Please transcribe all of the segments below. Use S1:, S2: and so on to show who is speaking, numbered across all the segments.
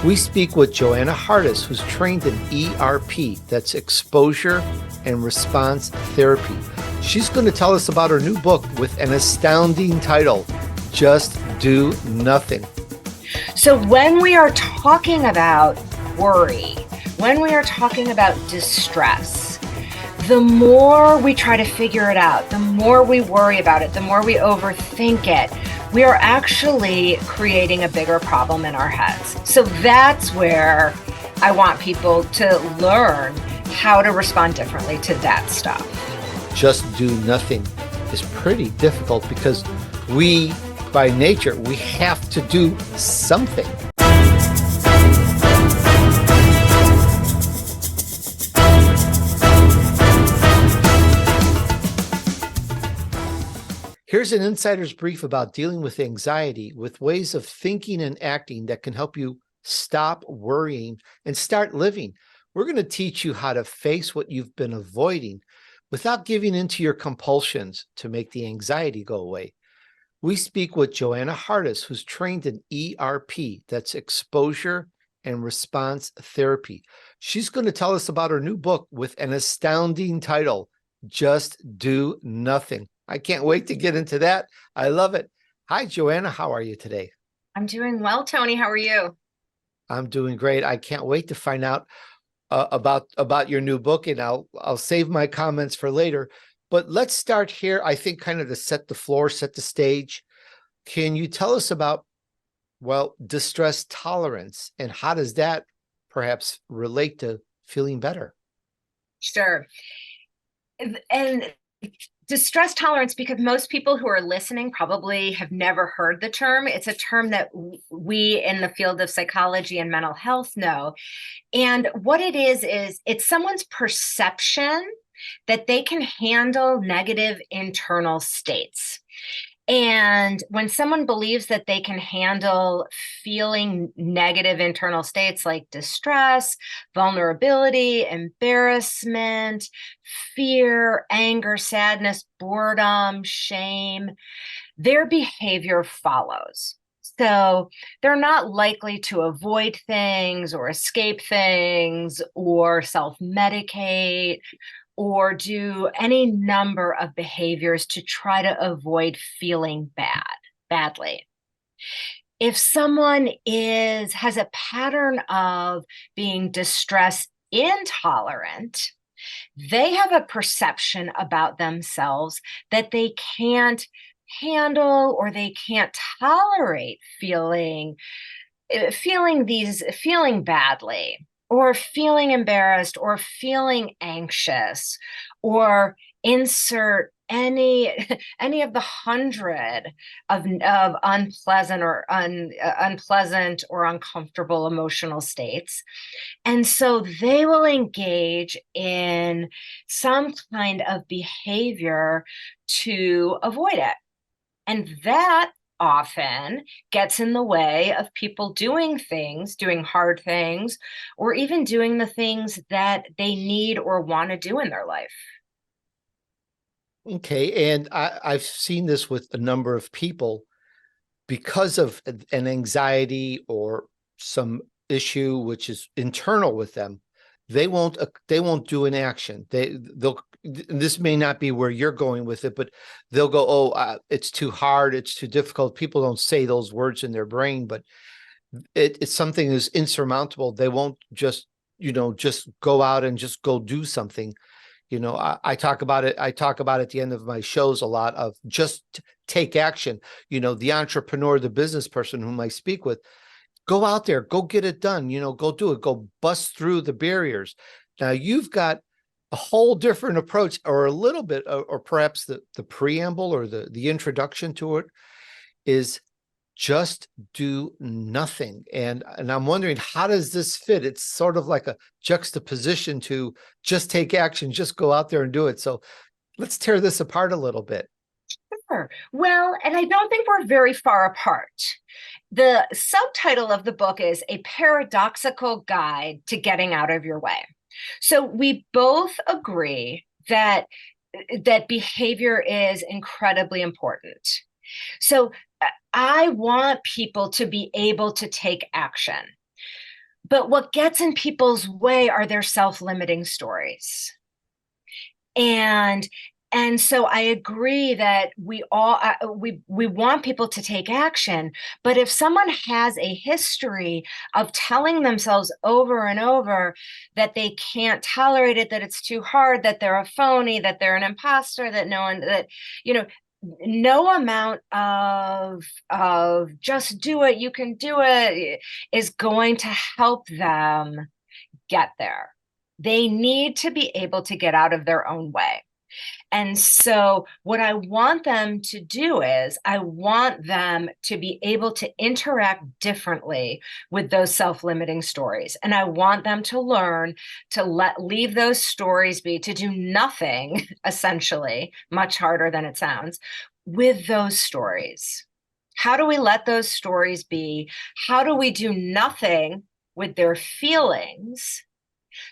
S1: We speak with Joanna Hardis, who's trained in ERP, that's exposure and response therapy. She's going to tell us about her new book with an astounding title, Just Do Nothing.
S2: So when we are talking about worry, when we are talking about distress, the more we try to figure it out, the more we worry about it, the more we overthink it, we are actually creating a bigger problem in our heads. So that's where I want people to learn how to respond differently to that stuff.
S1: Just do nothing is pretty difficult because we, by nature, we have to do something. Here's an insider's brief about dealing with anxiety with ways of thinking and acting that can help you stop worrying and start living. We're going to teach you how to face what you've been avoiding without giving in to your compulsions to make the anxiety go away. We speak with Joanna Hardis, who's trained in ERP, that's exposure and response therapy. She's going to tell us about her new book with an astounding title, Just Do Nothing. I can't wait to get into that. I love it. Hi, Joanna. How are you today?
S2: I'm doing well, Tony. How are you?
S1: I'm doing great. I can't wait to find out about your new book, and I'll save my comments for later. But let's start here. I think kind of to set the floor, set the stage. Can you tell us about, well, distress tolerance, and how does that perhaps relate to feeling better?
S2: Sure. And distress tolerance, because most people who are listening probably have never heard the term. It's a term that we in the field of psychology and mental health know. And what it is it's someone's perception that they can handle negative internal states. And when someone believes that they can handle feeling negative internal states like distress, vulnerability, embarrassment, fear, anger, sadness, boredom, shame, their behavior follows. So they're not likely to avoid things or escape things or self-medicate or do any number of behaviors to try to avoid feeling badly. If someone has a pattern of being distress intolerant, they have a perception about themselves that they can't handle or they can't tolerate feeling badly, or feeling embarrassed, or feeling anxious, or insert any of the hundred of unpleasant or uncomfortable emotional states. And so they will engage in some kind of behavior to avoid it. And that often gets in the way of people doing hard things, or even doing the things that they need or want to do in their life.
S1: Okay, and I've seen this with a number of people because of an anxiety or some issue which is internal with them. They won't do an action. They'll this may not be where you're going with it, but they'll go, it's too hard, it's too difficult. People don't say those words in their brain, but it's something that's insurmountable. They won't just go out and just go do something. I talk about it. I talk about at the end of my shows a lot of just take action. The entrepreneur, the business person whom I speak with, go out there, go get it done, go do it, go bust through the barriers. Now you've got a whole different approach, or a little bit, or perhaps the preamble or the introduction to it is just do nothing. And I'm wondering, how does this fit? It's sort of like a juxtaposition to just take action, just go out there and do it. So let's tear this apart a little bit.
S2: Sure. Well, and I don't think we're very far apart. The subtitle of the book is A Paradoxical Guide to Getting Out of Your Way. So we both agree that behavior is incredibly important. So I want people to be able to take action. But what gets in people's way are their self-limiting stories. And and so I agree that we want people to take action, but if someone has a history of telling themselves over and over that they can't tolerate it, that it's too hard, that they're a phony, that they're an imposter, that no one, that you know, no amount of just do it, you can do it, is going to help them get there. They need to be able to get out of their own way. And so, what I want them to do is, I want them to be able to interact differently with those self limiting stories. And I want them to learn to leave those stories be, to do nothing, essentially, much harder than it sounds, with those stories. How do we let those stories be? How do we do nothing with their feelings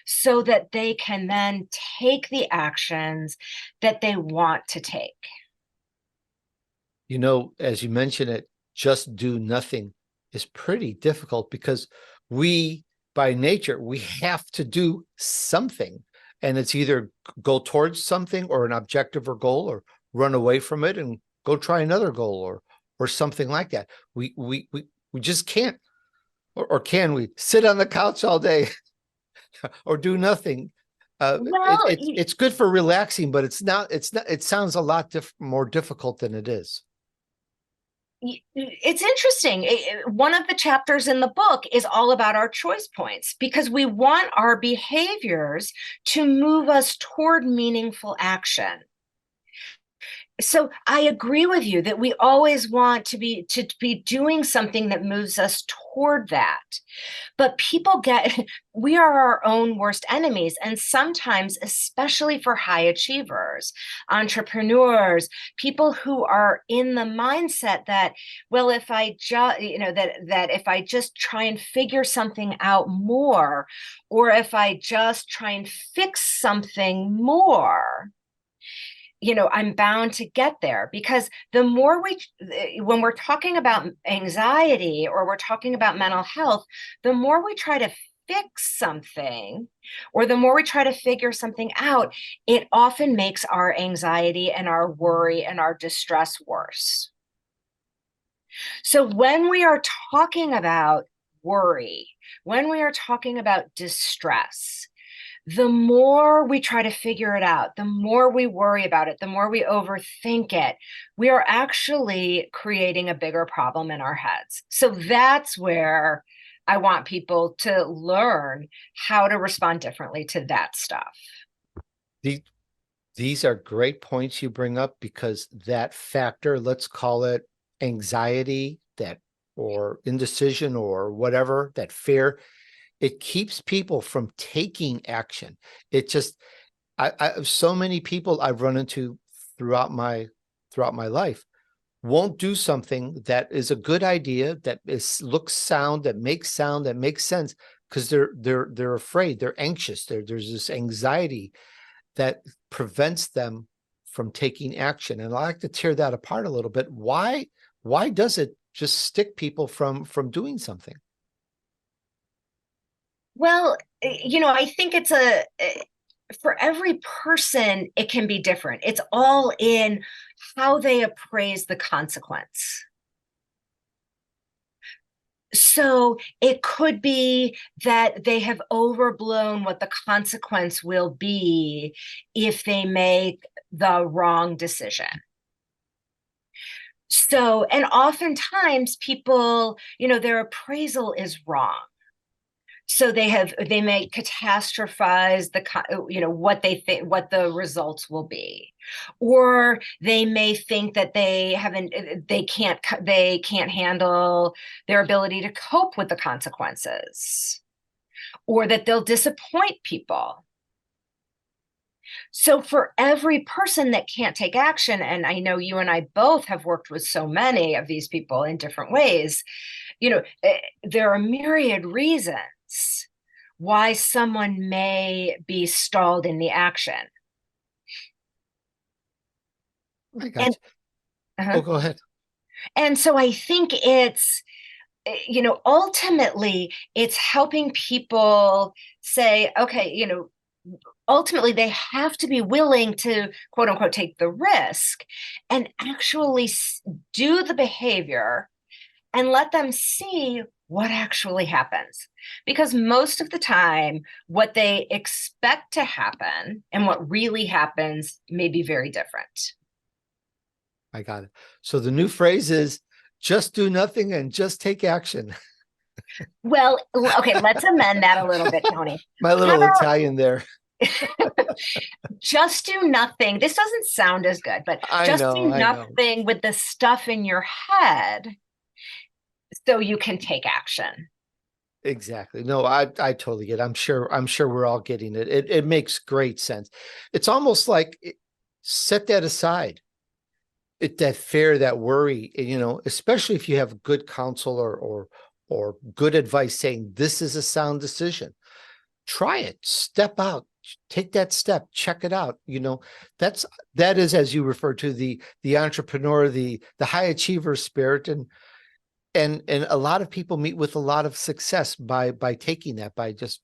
S2: so that they can then take the actions that they want to take?
S1: As you mentioned it, just do nothing is pretty difficult because we, by nature, we have to do something. And it's either go towards something or an objective or goal, or run away from it and go try another goal, or something like that. We just can't, or can we sit on the couch all day or do nothing?
S2: Well,
S1: It's good for relaxing, but it's not. It sounds a lot more difficult than it is.
S2: it's interesting. One of the chapters in the book is all about our choice points because we want our behaviors to move us toward meaningful action. So I agree with you that we always want to be doing something that moves us toward that. But we are our own worst enemies. And sometimes, especially for high achievers, entrepreneurs, people who are in the mindset that, well, if I just, that if I just try and figure something out more, or if I just try and fix something more, I'm bound to get there. Because the more when we're talking about anxiety or we're talking about mental health, the more we try to fix something or the more we try to figure something out, it often makes our anxiety and our worry and our distress worse. So when we are talking about worry, when we are talking about distress, the more we try to figure it out, the more we worry about it, the more we overthink it, we are actually creating a bigger problem in our heads. So that's where I want people to learn how to respond differently to that stuff.
S1: These are great points you bring up, because that factor, let's call it anxiety, that, or indecision, or whatever, that fear, it keeps people from taking action. It just, so many people I've run into throughout my life won't do something that is a good idea, that looks sound, that makes sense, because they're afraid, they're anxious, there's this anxiety that prevents them from taking action. And I like to tear that apart a little bit. Why does it just stick people from doing something?
S2: Well, I think for every person, it can be different. It's all in how they appraise the consequence. So it could be that they have overblown what the consequence will be if they make the wrong decision. So, and oftentimes people, their appraisal is wrong. So they may catastrophize what they think, what the results will be, or they may think that they can't handle their ability to cope with the consequences, or that they'll disappoint people. So for every person that can't take action, and I know you and I both have worked with so many of these people in different ways, there are myriad reasons why someone may be stalled in the action.
S1: I got
S2: And
S1: you. Oh, go ahead.
S2: and so I think it's ultimately it's helping people say, okay, ultimately they have to be willing to quote unquote take the risk and actually do the behavior and let them see what actually happens. Because most of the time, what they expect to happen and what really happens may be very different.
S1: I got it. So the new phrase is just do nothing and just take action.
S2: Well, okay, let's amend that a little bit, Tony.
S1: My
S2: How
S1: little
S2: about
S1: Italian there.
S2: just do nothing? This doesn't sound as good, but
S1: I
S2: just
S1: know,
S2: do
S1: I know.
S2: nothing with the stuff in your head so you can take action.
S1: Exactly. No, I totally get it. I'm sure we're all getting it. It makes great sense. It's almost like set that aside. That fear, that worry, especially if you have good counsel or good advice saying this is a sound decision. Try it, step out, take that step, check it out. That is, as you refer to, the entrepreneur, the high achiever spirit. And a lot of people meet with a lot of success by taking that, by just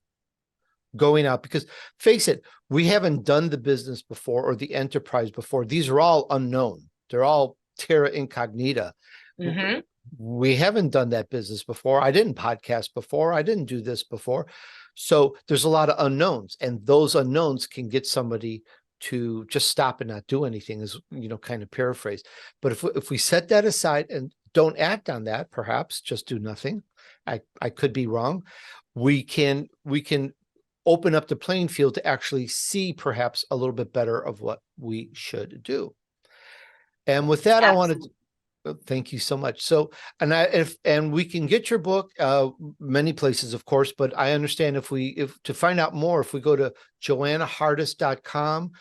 S1: going out, because face it, we haven't done the business before or the enterprise before. These are all unknown. They're all terra incognita.
S2: Mm-hmm.
S1: We haven't done that business before. I didn't podcast before. I didn't do this before. So there's a lot of unknowns, and those unknowns can get somebody to just stop and not do anything, is, kind of paraphrase. But if we set that aside and don't act on that, perhaps just do nothing. I could be wrong. We can open up the playing field to actually see perhaps a little bit better of what we should do. And with that, I wanted to thank you so much. So, and we can get your book many places, of course, but I understand if to find out more, if we go to joannahardis.com,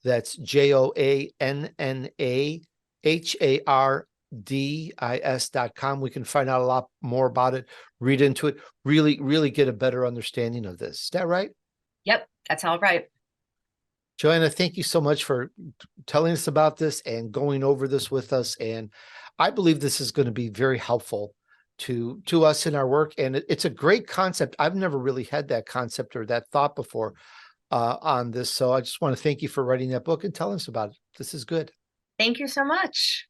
S1: that's JoannaHardis.com, we can find out a lot more about it, read into it, really, really get a better understanding of this. Is that right?
S2: Yep, that's all right.
S1: Joanna, thank you so much for telling us about this and going over this with us. And I believe this is going to be very helpful to us in our work. And it's a great concept. I've never really had that concept or that thought before on this. So I just want to thank you for writing that book and telling us about it. This is good.
S2: Thank you so much.